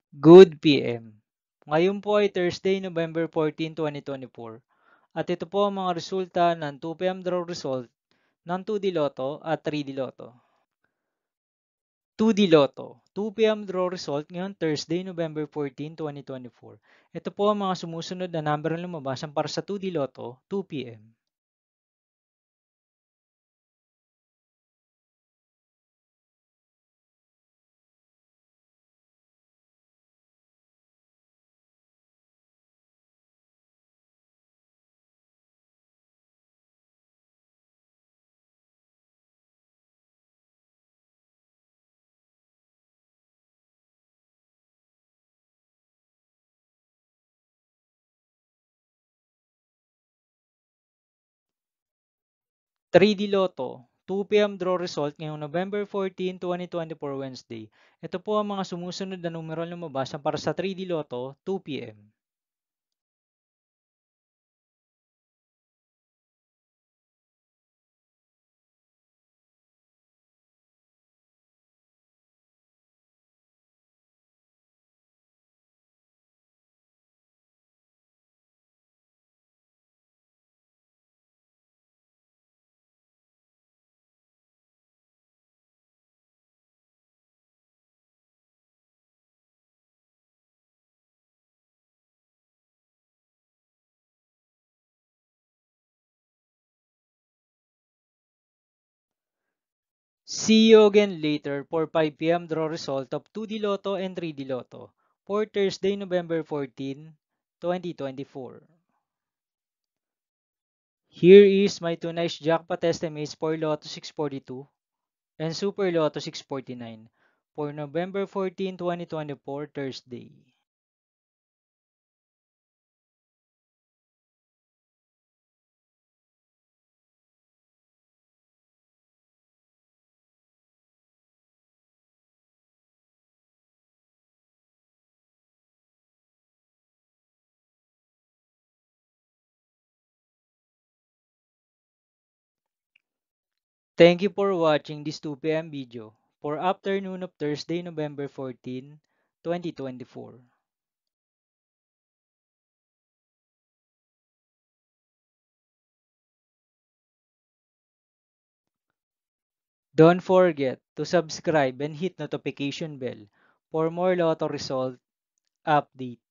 Good PM. Ngayon po ay Thursday, November 14, 2024. At ito po ang mga resulta ng 2 PM draw result ng 2D Lotto at 3D Lotto. 2D Lotto, 2 PM draw result ngayong Thursday, November 14, 2024. Ito po ang mga sumusunod na number na lumabasan para sa 2D Lotto, 2 PM. 3D Lotto, 2 PM draw result ngayong November 14, 2024 Wednesday. Ito po ang mga sumusunod na numero na lumabasan para sa 3D Lotto, 2 PM. See you again later for 5 PM draw result of 2D Lotto and 3D Lotto for Thursday, November 14, 2024. Here is my two nice jackpot estimates for Lotto 642 and Super Lotto 649 for November 14, 2024 Thursday. Thank you for watching this 2 PM video for afternoon of Thursday, November 14, 2024. Don't forget to subscribe and hit notification bell for more Lotto result update.